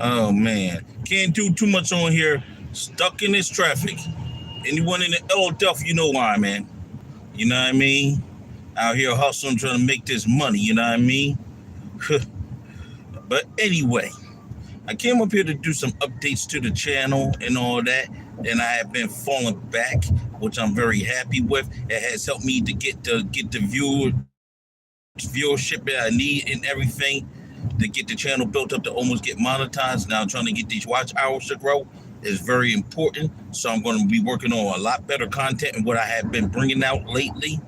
Oh man, can't do too much on here. Stuck in this traffic. Anyone in the Philadelphia, you know why, man. You know what I mean? Out here hustling, trying to make this money. You know what I mean? But anyway, I came up here to do some updates to the channel and all that, and I have been falling back, which I'm very happy with. It has helped me to get the viewership that I need and everything to get the channel built up to almost get monetized. Now trying to get these watch hours to grow is very important. So I'm going to be working on a lot better content and what I have been bringing out lately,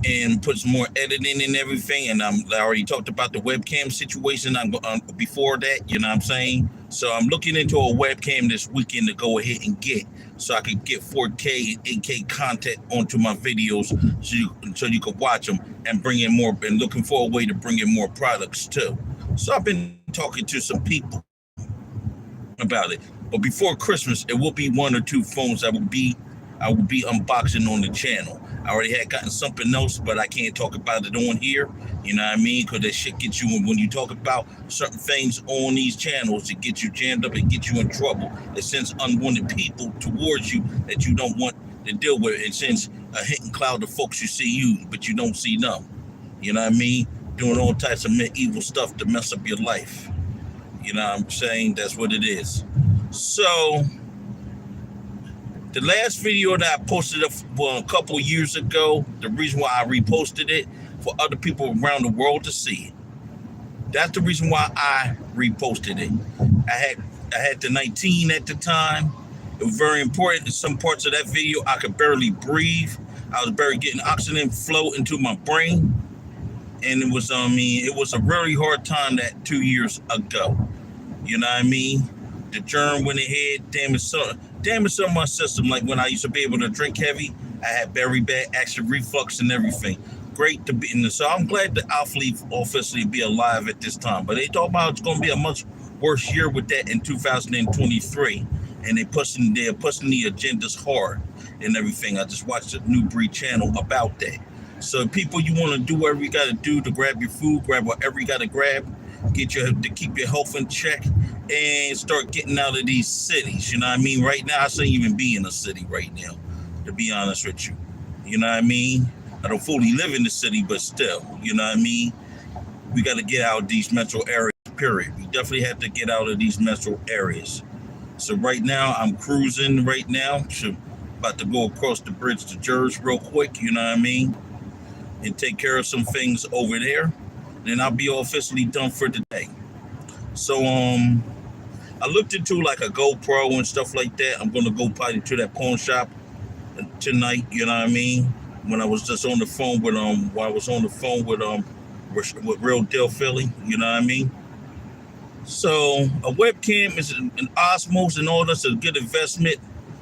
and put some more editing and everything. And I already talked about the webcam situation. Before that, you know what I'm saying? So I'm looking into a webcam this weekend to go ahead and get, so I could get 4K and 8K content onto my videos, so you could watch them and bring in more, and looking for a way to bring in more products too. So I've been talking to some people about it. But before Christmas, it will be one or two phones I will be unboxing on the channel. I already had gotten something else, but I can't talk about it on here. You know what I mean? Because that shit gets you, when you talk about certain things on these channels, it gets you jammed up and get you in trouble. It sends unwanted people towards you that you don't want to deal with. It sends a hidden cloud of folks who see you, but you don't see them. You know what I mean? Doing all types of evil stuff to mess up your life. You know what I'm saying? That's what it is. So the last video that I posted a couple years ago, the reason why I reposted it, for other people around the world to see it. That's the reason why I reposted it. I had the 19 at the time. It was very important. In some parts of that video, I could barely breathe. I was barely getting oxygen flow into my brain. And it was a very hard time that 2 years ago. You know what I mean? The germ went ahead, damaged some of my system. Like when I used to be able to drink heavy, I had very bad acid reflux and everything. Great to be in this. So I'm glad that I'll officially be alive at this time. But they talk about it's going to be a much worse year with that in 2023. And they're pushing the agendas hard and everything. I just watched the New Breed channel about that. So people, you want to do whatever you got to do to grab your food, grab whatever you got to grab, to keep your health in check, and start getting out of these cities. You know what I mean? Right now, I shouldn't even be in a city right now, to be honest with you. You know what I mean? I don't fully live in the city, but still, you know what I mean? We got to get out of these metro areas, period. We definitely have to get out of these metro areas. So right now, I'm cruising right now. About to go across the bridge to Jersey real quick, you know what I mean? And take care of some things over there. Then I'll be officially done for today. So, I looked into like a GoPro and stuff like that. I'm going to go probably to that pawn shop tonight, you know what I mean? When I was just on the phone with with Real Deal Philly, you know what I mean? So a webcam is an Osmos and all that's a good investment.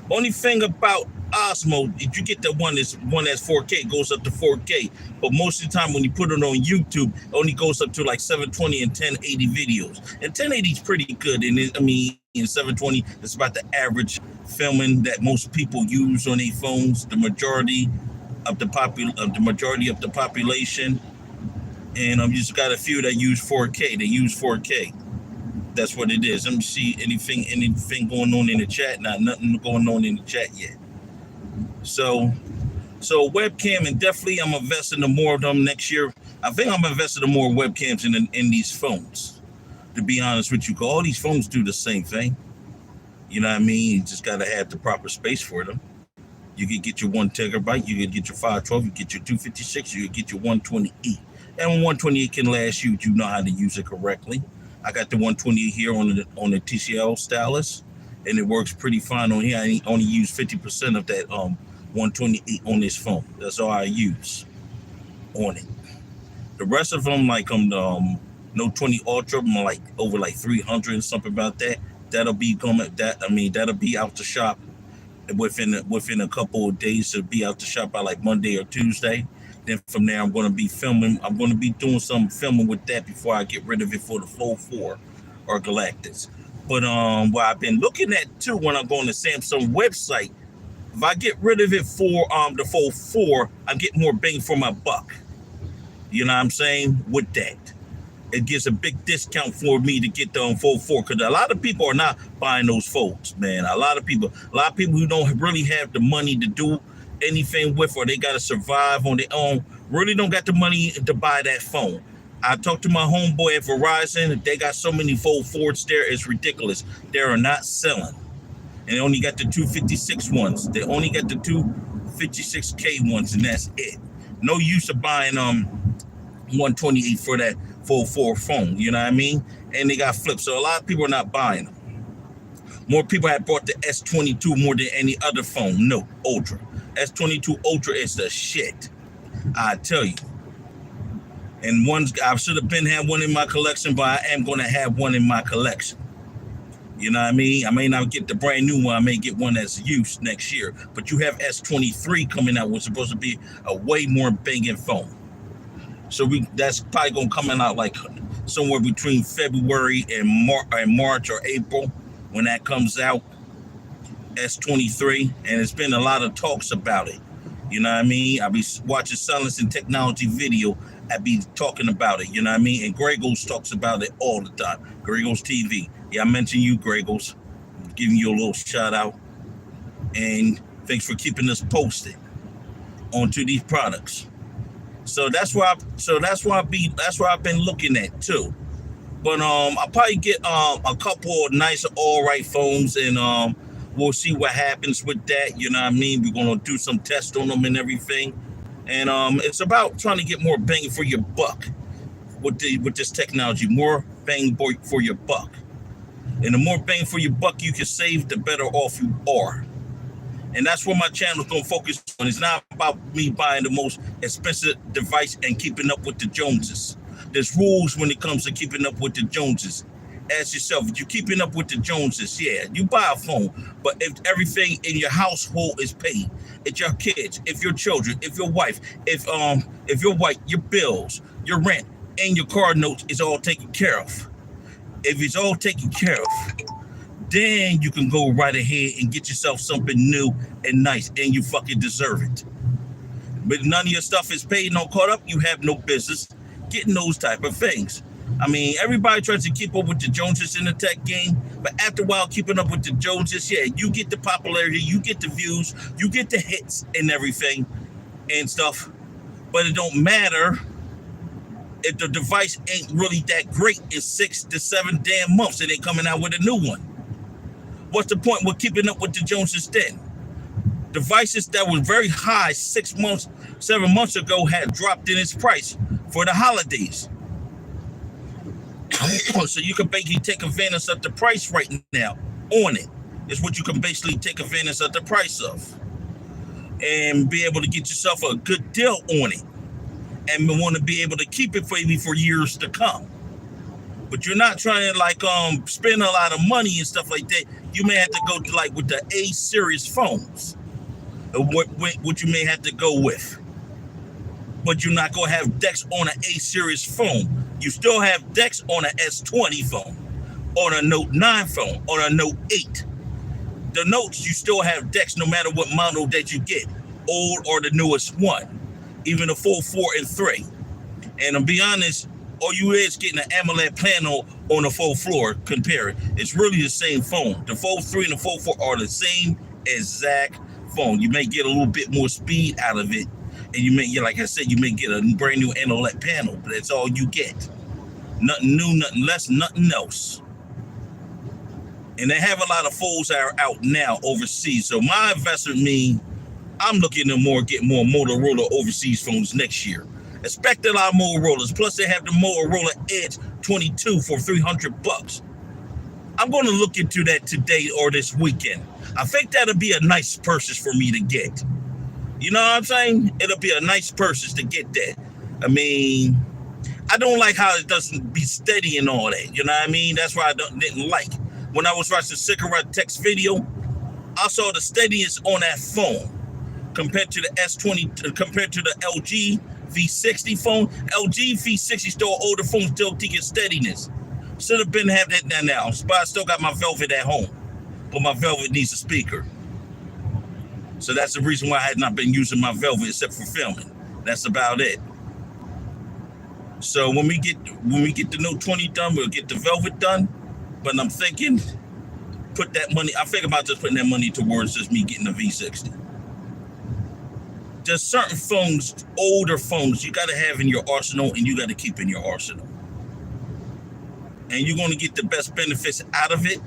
Only thing about Osmo, if you get the one that's 4K, it goes up to 4K. But most of the time when you put it on YouTube, it only goes up to like 720 and 1080 videos. And 1080 is pretty good. And in 720, it's about the average filming that most people use on their phones. The majority of the population. And you just got a few that use 4K. They use 4K. That's what it is. Let me see anything going on in the chat. Nothing going on in the chat yet. So webcam, and definitely I'm investing in more of them next year. I think I'm investing in more webcams in these phones, to be honest with you. Because all these phones do the same thing. You know what I mean? You just got to have the proper space for them. You could get your 1 terabyte, you could get your 512, you could get your 256, you could get your 128. And 128 can last you if you know how to use it correctly. I got the 128 here on the TCL stylus, and it works pretty fine on here. I only use 50% of that 128 on this phone. That's all I use on it. The rest of them, like Note 20 Ultra, I'm like over like 300 and something about that. That'll be that'll be out the shop within a couple of days. It'll be out the shop by like Monday or Tuesday. Then from there, I'm going to be filming. I'm going to be doing some filming with that before I get rid of it for the Fold 4 or Galactus. But what I've been looking at too when I'm going to Samsung website, if I get rid of it for the Fold 4, I'm getting more bang for my buck. You know what I'm saying? With that. it gives a big discount for me to get the Fold 4 because a lot of people are not buying those folds, man. A lot of people who don't really have the money to do anything with, or they got to survive on their own, really don't got the money to buy that phone. I talked to my homeboy at Verizon. They got so many Fold 4s there, it's ridiculous. They are not selling. And they only got the 256 ones. They only got the 256K ones, and that's it. No use of buying 128 for that Fold 4 phone, you know what I mean? And they got flipped, so a lot of people are not buying them. More people have bought the S22 more than any other phone. No, Ultra. S22 Ultra is the shit, I tell you. And I should have been had one in my collection, but I am going to have one in my collection. You know what I mean? I may not get the brand new one. I may get one that's used next year. But you have S23 coming out, which is supposed to be a way more banging phone. So that's probably going to come out like somewhere between February and March or April when that comes out, S23. And it's been a lot of talks about it. You know what I mean? I'll be watching Silence and Technology video. I'll be talking about it. You know what I mean? And Gregos talks about it all the time. Gregos TV. Yeah, I mentioned you, Gregos. I'm giving you a little shout out. And thanks for keeping us posted onto these products. So that's why I've been looking at too. But I'll probably get a couple of nice all right phones, and we'll see what happens with that. You know what I mean? We're gonna do some tests on them and everything. And it's about trying to get more bang for your buck with this technology, more bang for your buck. And the more bang for your buck you can save, the better off you are. And that's what my channel is going to focus on. It's not about me buying the most expensive device and keeping up with the Joneses. There's rules when it comes to keeping up with the Joneses. Ask yourself, if you're keeping up with the Joneses, yeah, you buy a phone. But if everything in your household is paid, if your kids, if your children, if your wife, if your wife, your bills, your rent, and your car notes is all taken care of. If it's all taken care of, then you can go right ahead and get yourself something new and nice, and you fucking deserve it. But none of your stuff is paid, no caught up, you have no business getting those type of things. I mean, everybody tries to keep up with the Joneses in the tech game, but after a while, keeping up with the Joneses, yeah, you get the popularity, you get the views, you get the hits and everything and stuff, but it don't matter if the device ain't really that great in 6 to 7 damn months and they coming out with a new one. What's the point with keeping up with the Joneses then? Devices that was very high 7 months ago had dropped in its price for the holidays. So you can basically take advantage of the price right now on it. It's what you can basically take advantage of the price of. And be able to get yourself a good deal on it. And want to be able to keep it for years to come. But you're not trying to spend a lot of money and stuff like that. You may have to go to with the A series phones. What you may have to go with. But you're not going to have DeX on an A series phone. You still have DeX on an S20 phone, on a Note 9 phone, on a Note 8. The Notes, you still have DeX no matter what model that you get, old or the newest one. Even the Fold 4 and 3. And to be honest, all you is getting an AMOLED panel on the Fold 4 compared. It's really the same phone. The Fold 3 and the Fold 4 are the same exact phone. You may get a little bit more speed out of it. And you may, like I said, you may get a brand new AMOLED panel, but that's all you get. Nothing new, nothing less, nothing else. And they have a lot of folds that are out now overseas. So my investment means I'm looking to get more Motorola overseas phones next year. Expect a lot of Motorola's. Plus, they have the Motorola Edge 22 for $300. I'm going to look into that today or this weekend. I think that'll be a nice purchase for me to get. You know what I'm saying? It'll be a nice purchase to get that. I mean, I don't like how it doesn't be steady and all that. You know what I mean? That's why I didn't like. When I was watching Cigarette Tech's video, I saw the steadiness on that phone. Compared to the S20, compared to the LG V60 phone, LG V60 still older phone, still taking steadiness. Should have been have that now. But I still got my Velvet at home, but my Velvet needs a speaker. So that's the reason why I had not been using my Velvet except for filming. That's about it. So when we get the Note 20 done, we'll get the Velvet done. But I'm thinking, put that money. I think about just putting that money towards just me getting a V60. There's certain phones, older phones, you got to have in your arsenal, and you got to keep in your arsenal. And you're going to get the best benefits out of it.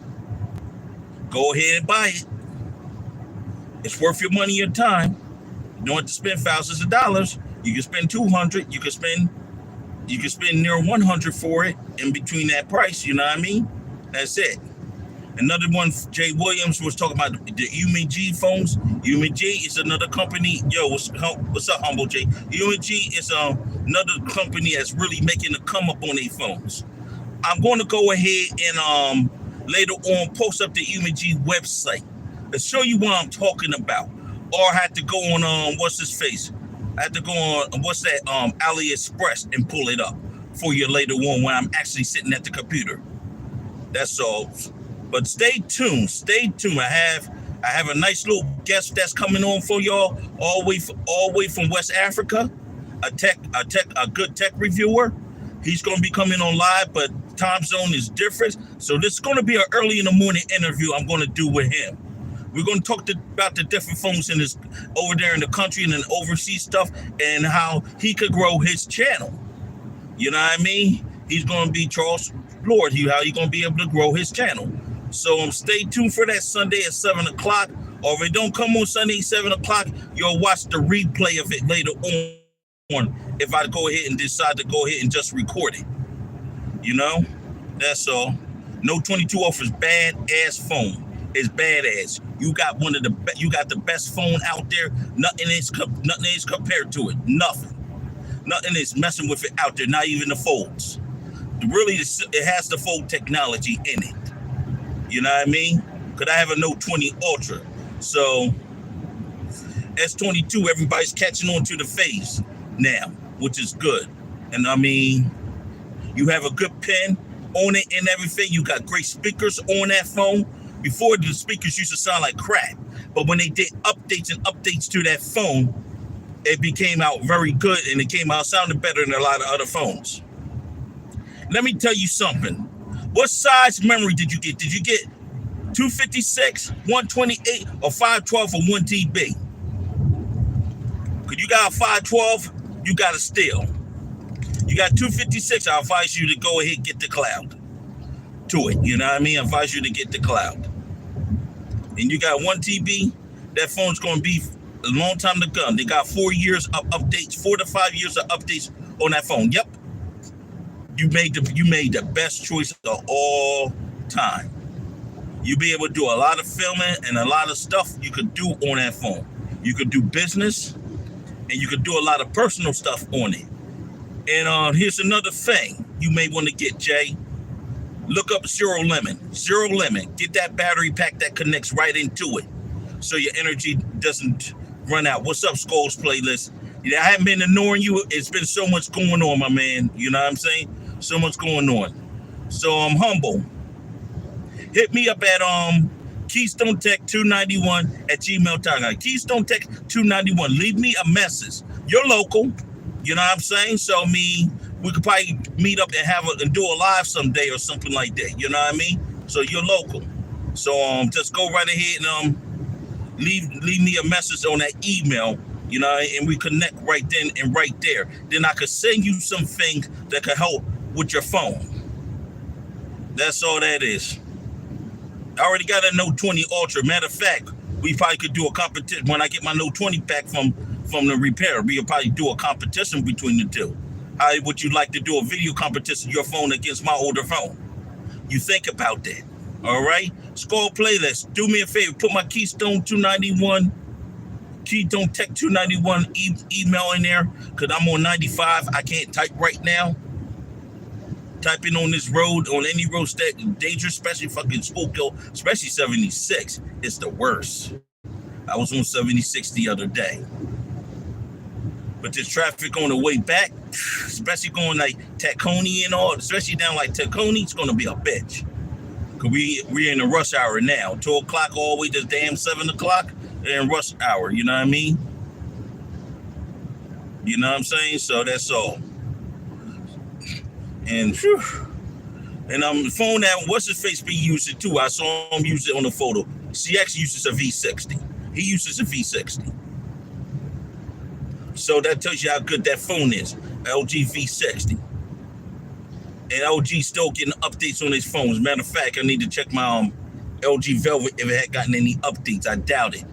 Go ahead and buy it. It's worth your money, your time. You don't have to spend thousands of dollars. You can spend $200. You can spend near $100 for it in between that price. You know what I mean? That's it. Another one, Jay Williams was talking about the UMG phones. UMG is another company. Yo, what's up, Humble J? UMG is another company that's really making a come up on their phones. I'm going to go ahead and later on post up the UMG website to show you what I'm talking about. Or I have to go on what's his face? I have to go on what's that AliExpress and pull it up for you later on when I'm actually sitting at the computer. That's all. But stay tuned. Stay tuned. I have a nice little guest that's coming on for y'all, all the way from West Africa. A good tech reviewer. He's going to be coming on live, but time zone is different. So this is going to be an early in the morning interview I'm going to do with him. We're going to talk about the different phones in this over there in the country and then overseas stuff, and how he could grow his channel. You know what I mean? He's going to be Charles Lord. How he going to be able to grow his channel. So stay tuned for that Sunday at 7 o'clock. Or if it don't come on Sunday at 7 o'clock, you'll watch the replay of it later on if I go ahead and decide to go ahead and just record it. You know? That's all. Note 22 offers badass phone. It's badass. You got the best phone out there. Nothing is compared to it. Nothing is messing with it out there. Not even the folds. Really, it has the fold technology in it. You know what I mean? Because I have a Note 20 Ultra. So, S22, everybody's catching on to the phase now, which is good. And I mean, you have a good pen on it and everything. You got great speakers on that phone. Before, the speakers used to sound like crap. But when they did updates to that phone, it became out very good, and it came out sounding better than a lot of other phones. Let me tell you something. What size memory did you get? Did you get 256, 128, or 512 or 1 TB? Because you got a 512, you got a steal. You got 256, I advise you to go ahead and get the cloud to it. You know what I mean? I advise you to get the cloud. And you got 1 TB, that phone's going to be a long time to come. They got 4 years of updates, 4 to 5 years of updates on that phone. Yep. You made the best choice of all time. You'll be able to do a lot of filming and a lot of stuff you could do on that phone. You could do business, and you could do a lot of personal stuff on it. And here's another thing you may want to get, Jay. Look up Zero Limit. Zero Limit. Get that battery pack that connects right into it, so your energy doesn't run out. What's up, Skulls Playlist? Yeah, I haven't been ignoring you. It's been so much going on, my man. You know what I'm saying? So much going on. So I'm humble. Hit me up at Keystone Tech 291 at gmail.com. Keystone Tech 291. Leave me a message. You're local. You know what I'm saying? So we could probably meet up and do a live someday or something like that. You know what I mean? So you're local. So just go right ahead and leave me a message on that email. You know, and we connect right then and right there. Then I could send you some things that could help with your phone. That's all that is. I already got a Note 20 Ultra. Matter of fact, we probably could do a competition. When I get my Note 20 back from the repair, we could probably do a competition between the two. How would you like to do a video competition, your phone against my older phone? You think about that. All right? Skull Playlist, do me a favor. Put my Keystone 291, Keystone Tech 291 email in there, because I'm on 95. I can't type right now. Typing on this road, on any road, dangerous, especially fucking Schuylkill, especially 76. It's the worst. I was on 76 the other day. But this traffic on the way back, especially going like Tacony and all, especially down like Tacony, it's going to be a bitch. Because we're in the rush hour now. 12 o'clock all the way to damn 7 o'clock, in rush hour, you know what I mean? You know what I'm saying? So that's all. And whew, and the phone that what's his face be using too. I saw him use it on the photo. CX uses a V60. He uses a V60. So that tells you how good that phone is. LG V60. And LG still getting updates on his phones. Matter of fact, I need to check my LG Velvet if it had gotten any updates. I doubt it.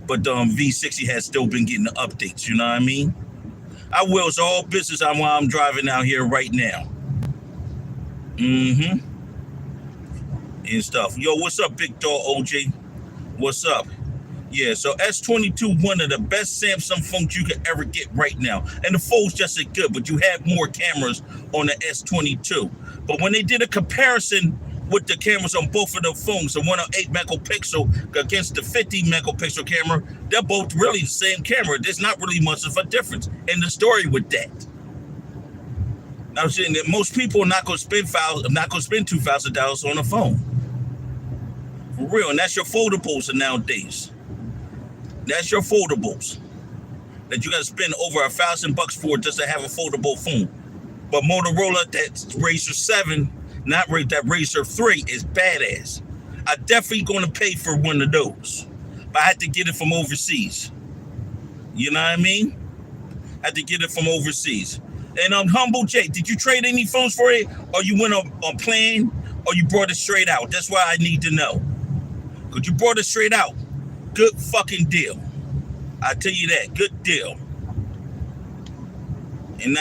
But V60 has still been getting the updates. You know what I mean? I will. It's all business while I'm driving out here right now. And stuff. Yo, what's up, big dog OJ? What's up? Yeah, so S22, one of the best Samsung phones you could ever get right now. And the phone's just as good, but you have more cameras on the S22. But when they did a comparison with the cameras on both of the phones, the 108 megapixel against the 50 megapixel camera, they're both really the same camera. There's not really much of a difference in the story with that. I'm saying that most people are not going to spend $2,000 on a phone. For real, and that's your foldables nowadays. That's your foldables that you got to spend over $1,000 for just to have a foldable phone. But Motorola, that Razr 7, not that Razr 3, is badass. I'm definitely going to pay for one of those. But I had to get it from overseas. You know what I mean? I had to get it from overseas. And Humble J, did you trade any phones for it? Or you went on plan? Or you brought it straight out? That's why I need to know. Because you brought it straight out. Good fucking deal. I tell you that. Good deal. And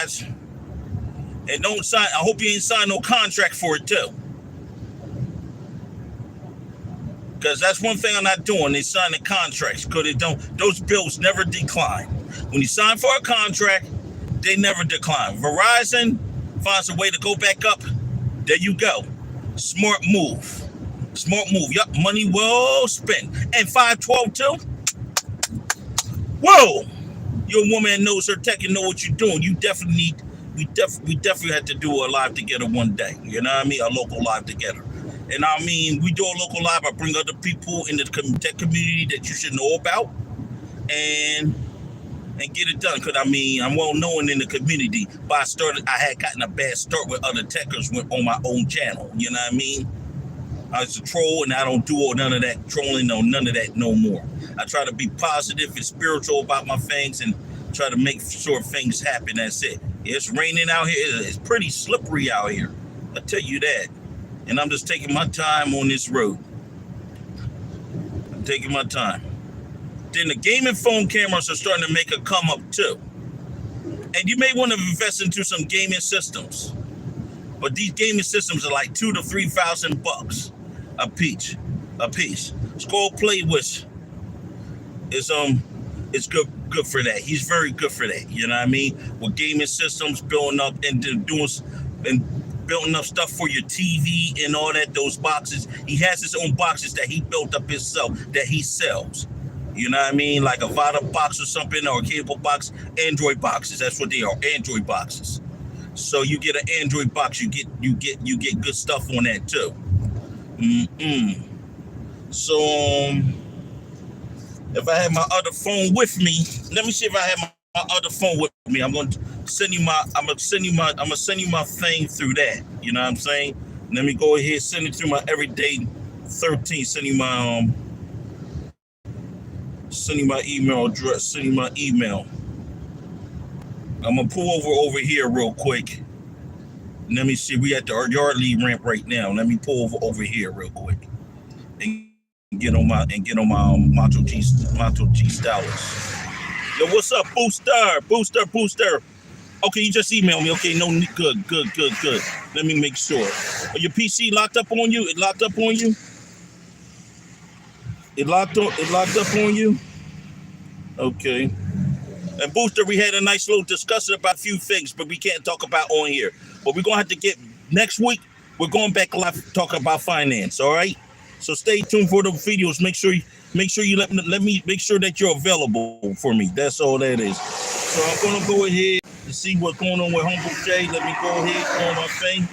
don't sign. I hope you ain't signed no contract for it too. Because that's one thing I'm not doing. They sign the contracts. Because those bills never decline. When you sign for a contract, they never decline. Verizon finds a way to go back up. There you go. Smart move. Smart move. Yup, money well spent. And 512 too? Whoa! You're a woman that knows her tech and know what you're doing. You definitely we definitely had to do a live together one day. You know what I mean? A local live together. And I mean, we do a local live. I bring other people in the tech community that you should know about and get it done. Because I mean, I'm well known in the community, but I had gotten a bad start with other techers on my own channel. You know what I mean? I was a troll, and I don't do none of that trolling, none of that no more. I try to be positive and spiritual about my things and try to make sure things happen. That's it. It's raining out here. It's pretty slippery out here. I tell you that. And I'm just taking my time on this road. I'm taking my time. Then the gaming phone cameras are starting to make a come up too. And you may want to invest into some gaming systems. But these gaming systems are like $2,000 to $3,000 a piece. Skull Playlist is good for that. He's very good for that. You know what I mean? With gaming systems, building up and building up stuff for your TV and all that. Those boxes. He has his own boxes that he built up himself that he sells. You know what I mean? Like a Vada box or something, or a cable box. Android boxes. That's what they are. Android boxes. So you get an Android box, you get good stuff on that too. So if I have my other phone with me, let me see if I have my other phone with me. I'm gonna send you my thing through that. You know what I'm saying? Let me go ahead, send it through my Everyday 13. Send you my email address. Send you my email. I'm gonna pull over here real quick. Let me see. We at the Yardley ramp right now. Let me pull over here real quick and get on my Macho G Stylus. Yo, what's up, Booster? Okay, you just emailed me. Okay, no, good. Let me make sure. Are your PC locked up on you? It locked up on you? It locked up on you? Okay. And Booster, we had a nice little discussion about a few things, but we can't talk about on here. But we're gonna have to get next week. We're going back live to talk about finance. All right. So stay tuned for the videos. Make sure you let me make sure that you're available for me. That's all that is. So I'm gonna go ahead and see what's going on with Humble J. Let me go ahead on my thing.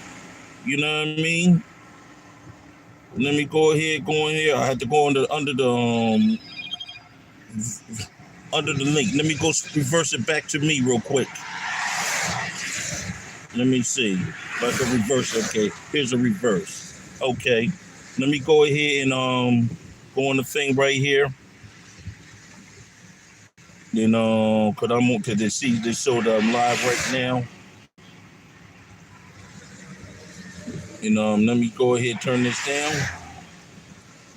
You know what I mean? Let me go ahead. I had to go under the link. Let me go reverse it back to me real quick. Let me see. Like a reverse. Okay, here's a reverse. Okay, let me go ahead and go on the thing right here. You know, cause they see this show that I'm live right now. You know, let me go ahead and turn this down.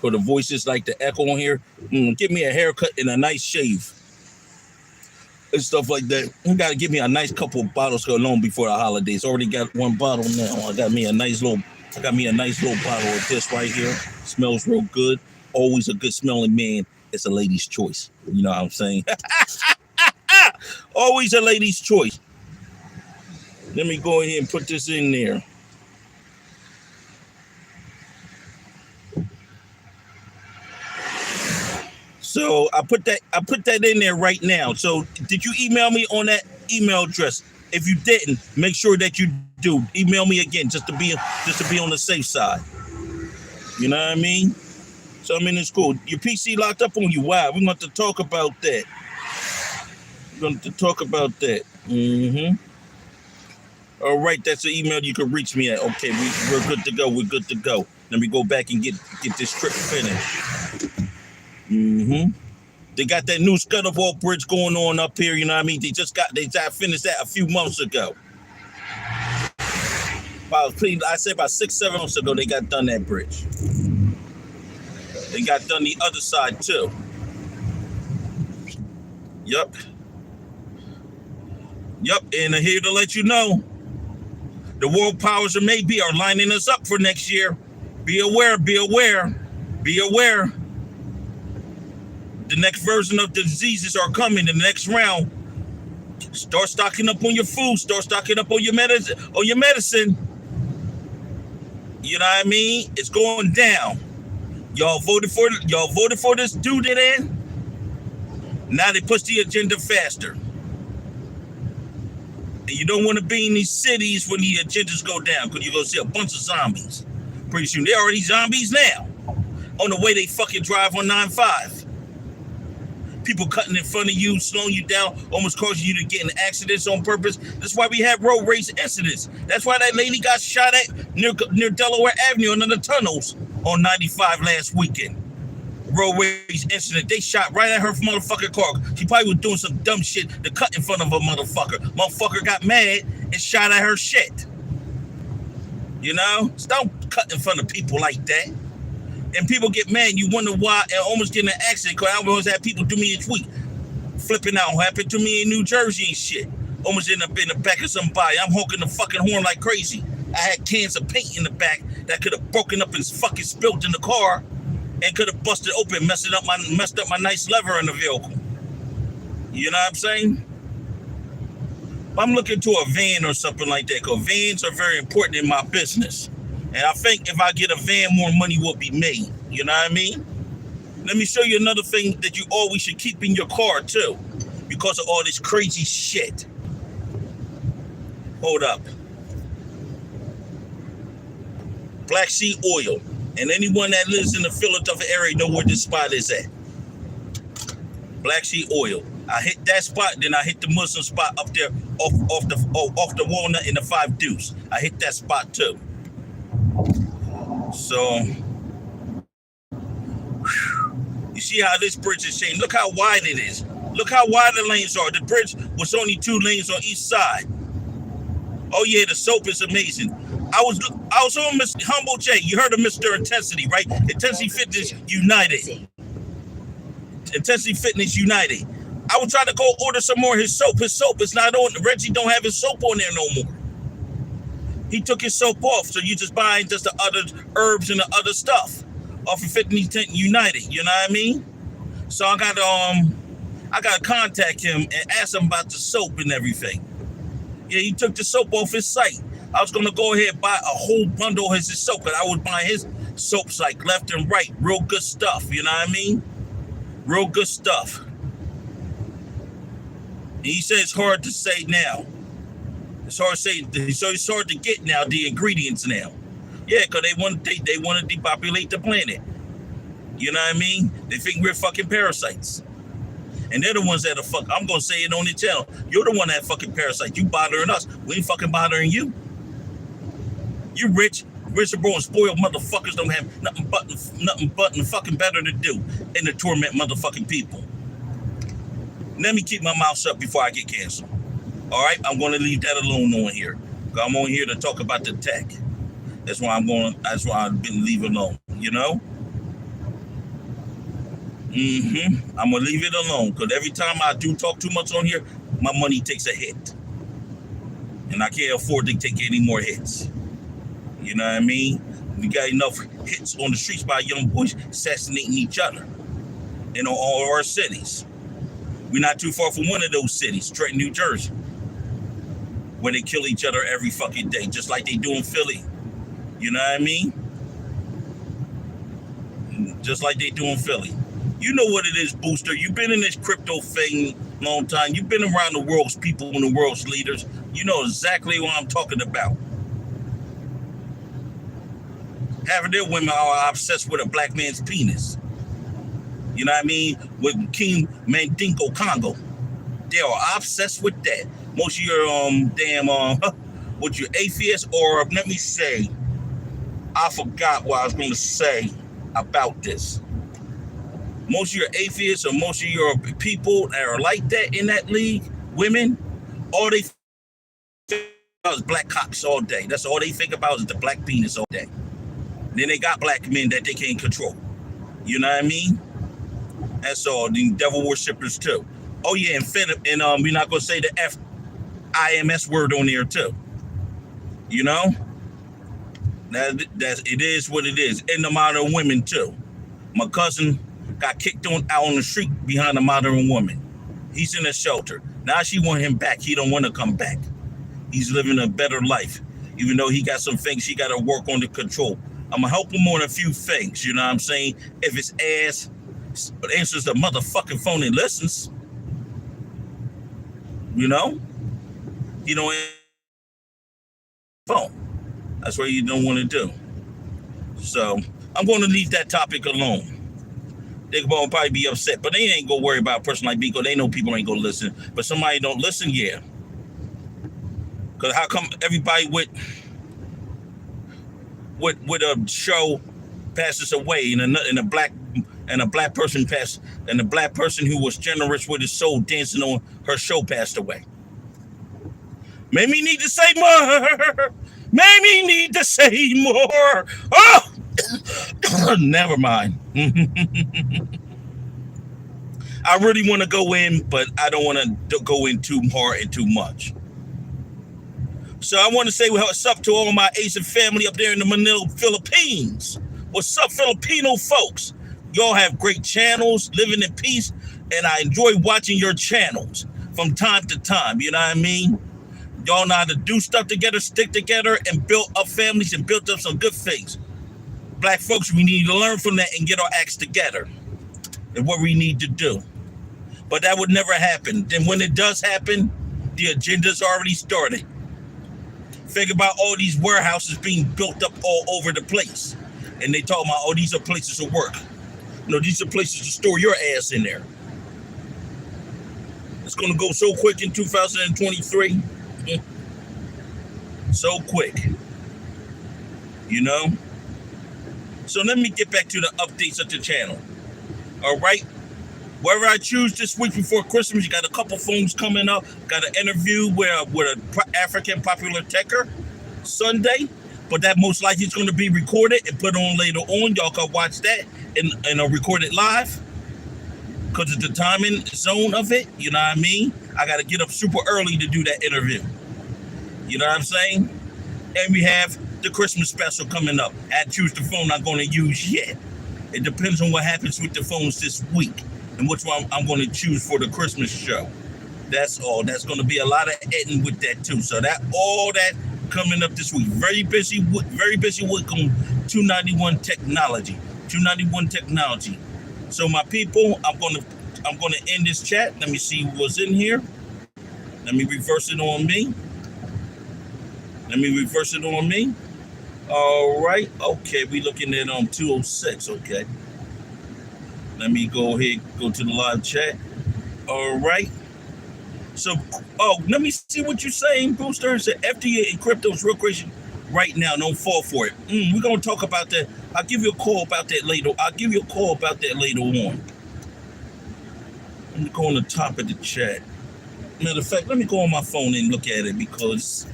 For the voices like the echo on here, give me a haircut and a nice shave and stuff like that. You gotta give me a nice couple of bottles going on before the holidays. Already got one bottle now. I got me a nice little bottle of this right here. Smells real good. Always a good smelling man. It's a lady's choice. You know what I'm saying? Always a lady's choice. Let me go ahead and put this in there. So I put that in there right now. So did you email me on that email address? If you didn't, make sure that you do. Email me again just to be on the safe side. You know what I mean? So I mean, it's cool. Your PC locked up on you. Wow, we're going to talk about that. Mm-hmm. All right, that's the email you can reach me at. Okay, we're good to go. We're good to go. Let me go back and get this trip finished. Mm-hmm. They got that new Scuttlevault Bridge going on up here. You know what I mean? They just finished that a few months ago. About 6-7 months ago, they got done that bridge. They got done the other side too. Yup. And I'm here to let you know, the world powers that may be are lining us up for next year. Be aware. The next version of the diseases are coming in the next round. Start stocking up on your food. Start stocking up on your medicine. You know what I mean? It's going down. Y'all voted for this dude in. Now they push the agenda faster. And you don't want to be in these cities when the agendas go down, because you're going to see a bunch of zombies. Pretty soon. They're already zombies now. On the way they fucking drive on 95. People cutting in front of you, slowing you down, almost causing you to get in accidents on purpose. That's why we have road race incidents. That's why that lady got shot at near Delaware Avenue under the tunnels on 95 last weekend. Road race incident. They shot right at her motherfucking car. She probably was doing some dumb shit to cut in front of a motherfucker. Motherfucker got mad and shot at her shit. You know? So don't cut in front of people like that. And people get mad, and you wonder why, and almost get in an accident, because I always have people do me each week. Flipping out. Happened to me in New Jersey and shit. Almost end up in the back of somebody. I'm honking the fucking horn like crazy. I had cans of paint in the back that could have broken up and fucking spilled in the car and could have busted open, messed up my nice lever in the vehicle. You know what I'm saying? I'm looking to a van or something like that, because vans are very important in my business. And I think if I get a van, more money will be made. You know what I mean? Let me show you another thing that you always should keep in your car too, because of all this crazy shit. Hold up. Black Sea Oil. And anyone that lives in the Philadelphia area know where this spot is at. Black Sea Oil. I hit that spot, then I hit the Muslim spot up there off the Walnut and the 5 Deuce. I hit that spot too. So, you see how this bridge is changed. Look how wide it is. Look how wide the lanes are. The bridge was only 2 lanes on each side. Oh yeah, the soap is amazing. I was on Mr. Humble J. You heard of Mr. Intensity, right? Intensity Fitness United. Intensity Fitness United. I would try to go order some more of his soap. His soap is not on. Reggie don't have his soap on there no more. He took his soap off, so you just buying just the other herbs and the other stuff off of Fitness United. You know what I mean? So I got to contact him and ask him about the soap and everything. Yeah, he took the soap off his site. I was gonna go ahead and buy a whole bundle of his soap, but I was buying his soaps like left and right, real good stuff. You know what I mean? Real good stuff. And he said it's hard to say now. It's hard to say, so it's hard to get now the ingredients now. Yeah, because they want to depopulate the planet. You know what I mean? They think we're fucking parasites. And they're the ones that are fuck. I'm gonna say it on the channel. You're the one that fucking parasite. You bothering us. We ain't fucking bothering you. You rich and bro and spoiled motherfuckers don't have nothing but fucking better to do than to torment motherfucking people. Let me keep my mouth shut before I get canceled. All right, I'm going to leave that alone on here. I'm on here to talk about the tech. That's why I've been leaving alone. You know. I'm gonna leave it alone because every time I do talk too much on here, my money takes a hit, and I can't afford to take any more hits. You know what I mean? We got enough hits on the streets by young boys assassinating each other in all of our cities. We're not too far from one of those cities, Trenton, New Jersey, where they kill each other every fucking day, just like they do in Philly. You know what I mean? Just like they do in Philly. You know what it is, Booster. You've been in this crypto thing a long time. You've been around the world's people and the world's leaders. You know exactly what I'm talking about. Half of their women are obsessed with a black man's penis. You know what I mean? With King Mandingo Congo. They are obsessed with that. Most of your what you atheists, or let me say, I forgot what I was going to say about this. Most of your atheists or most of your people that are like that in that league, women, all they think about is black cocks all day. That's all they think about is the black penis all day. Then they got black men that they can't control. You know what I mean? That's all. The devil worshippers too. Oh yeah, and we're not gonna say the FIMS word on there too. You know? That's it is what it is. And the modern women too. My cousin got kicked out on the street behind a modern woman. He's in a shelter. Now she want him back. He don't want to come back. He's living a better life. Even though he got some things he got to work on to control. I'm going to help him on a few things. You know what I'm saying? If his ass answers the motherfucking phone and listens. You know? You don't answer the phone. That's what you don't want to do. So I'm going to leave that topic alone. They're going to probably be upset, but they ain't going to worry about a person like me because they know people ain't going to listen. But somebody don't listen, yeah. Because how come everybody with a show passes away and a black person passed, and the black person who was generous with his soul dancing on her show passed away? Maybe need to say more. Maybe need to say more. Oh! Never mind. I really want to go in, but I don't want to go in too hard and too much. So I want to say what's up to all my Asian family up there in the Manila, Philippines. What's up, Filipino folks? Y'all have great channels, living in peace, and I enjoy watching your channels from time to time. You know what I mean? Y'all know how to do stuff together, stick together, and build up families and build up some good things. Black folks, we need to learn from that and get our acts together and what we need to do. But that would never happen. Then when it does happen, the agenda's already started. Think about all these warehouses being built up all over the place. And they talk about, oh, these are places of work. No, these are places to store your ass in there. It's going to go so quick in 2023. So quick. You know? So let me get back to the updates of the channel. All right. Whatever I choose this week before Christmas, you got a couple phones coming up. Got an interview with an African popular techer Sunday. But that most likely is going to be recorded and put on later on. Y'all can watch that and record it live. Because of the timing zone of it. You know what I mean? I got to get up super early to do that interview. You know what I'm saying? And we have the Christmas special coming up. I had to choose the phone I'm going to use yet. It depends on what happens with the phones this week and which one I'm going to choose for the Christmas show. That's all. That's going to be a lot of editing with that too. So all that coming up this week. Very busy week on 291 Technology. 291 Technology. So my people, I'm going to end this chat. Let me see what's in here. Let me reverse it on me. All right. Okay, we looking at 206. Okay. Let me go ahead, go to the live chat. All right. So, let me see what you're saying, Booster. Said FDA and crypto's real crazy right now. Don't fall for it. We're gonna talk about that. I'll give you a call about that later. On. Let me go on the top of the chat. Matter of fact, let me go on my phone and look at it because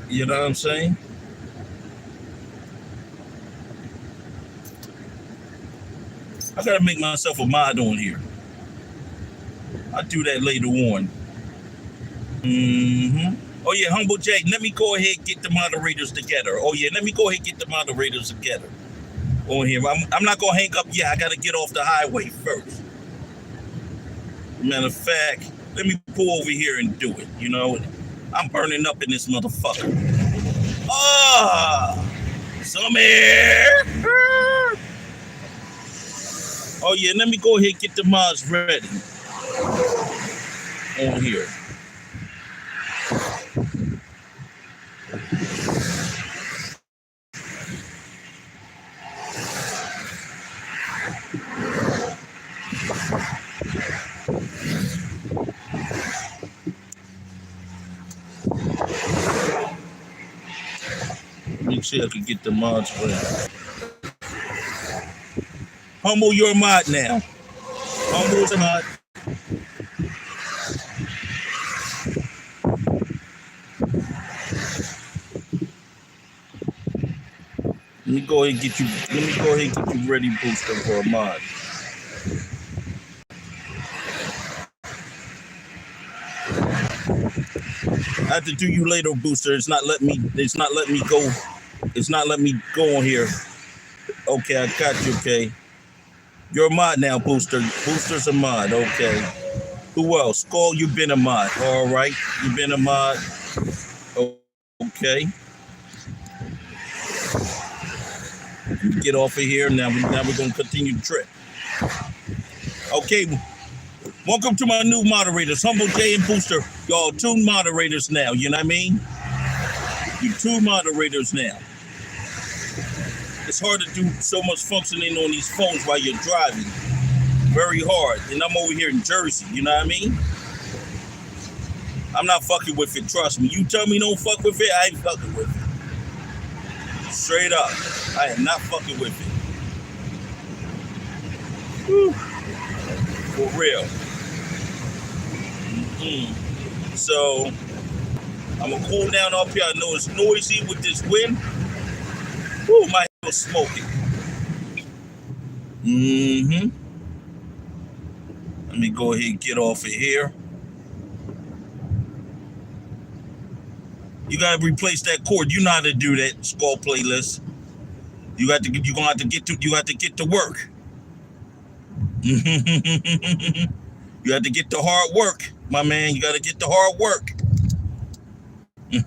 you know what I'm saying. I gotta make myself a mod on here. I'll do that later on. Oh yeah, Humble J. Let me go ahead and get the moderators together. On here I'm not gonna hang up yet. I gotta get off the highway first. Matter of fact, let me pull over here and do it. You know, I'm burning up in this motherfucker. Some air. Oh yeah, let me go ahead and get the mods ready on here. Make sure I can get the mods ready. Humble, you're a mod now. Humble's a mod. Let me go ahead and get you ready, Booster, for a mod. I have to do you later, Booster. It's not letting me go on here. Okay, I got you, okay. You're a mod now, Booster. Booster's a mod, okay. Who else? Skull, you've been a mod. All right, you've been a mod. Okay. Get off of here. Now we're going to continue the trip. Okay. Welcome to my new moderators, Humble J and Booster. Y'all two moderators now. You know what I mean? You two moderators now. It's hard to do so much functioning on these phones while you're driving. Very hard. And I'm over here in Jersey. You know what I mean? I'm not fucking with it. Trust me. You tell me don't fuck with it, I ain't fucking with it. Straight up. I am not fucking with it. Whew. For real. So, I'm going to cool down up here. I know it's noisy with this wind. Woo, my head was smoking. Let me go ahead and get off of here. You gotta replace that cord. You know how to do that, Skull Playlist. You have to get to work. You have to get to hard work, my man. You gotta get to hard work. You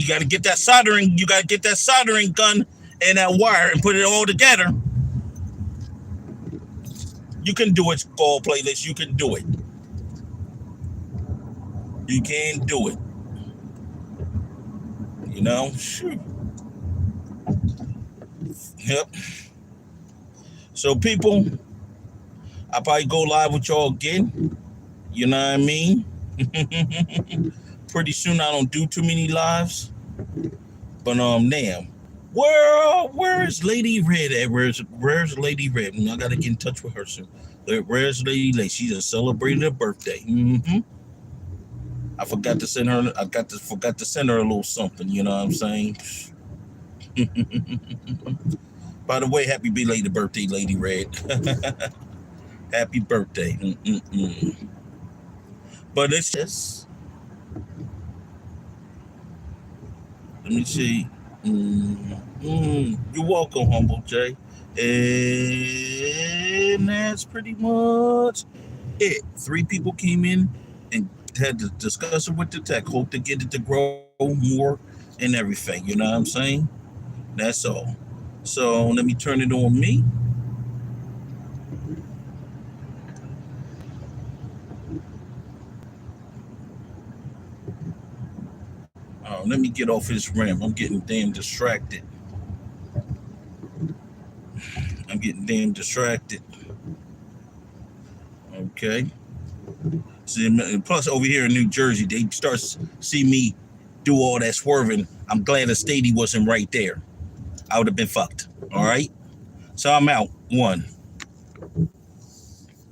gotta get that soldering gun and that wire and put it all together. You can do it, Skull Playlist. You can do it. You can do it. You know? Shoot. Yep. So, people, I'll probably go live with y'all again. You know what I mean? Pretty soon I don't do too many lives. But, damn. Where is Lady Red at? Where's Lady Red? I got to get in touch with her soon. Where's Lady Red? She just celebrated her birthday. I forgot to send her. Forgot to send her a little something. You know what I'm saying? By the way, happy belated birthday, Lady Red. Happy birthday. But it's just. Let me see. You're welcome, Humble J. And that's pretty much it. 3 people came in and had to discuss it with the tech. Hope to get it to grow more and everything. You know what I'm saying? That's all. So let me turn it on me. Let me get off his rim. I'm getting damn distracted. Okay. See, plus over here in New Jersey, they start see me do all that swerving. I'm glad the Stady wasn't right there. I would have been fucked. All right. So I'm out. One.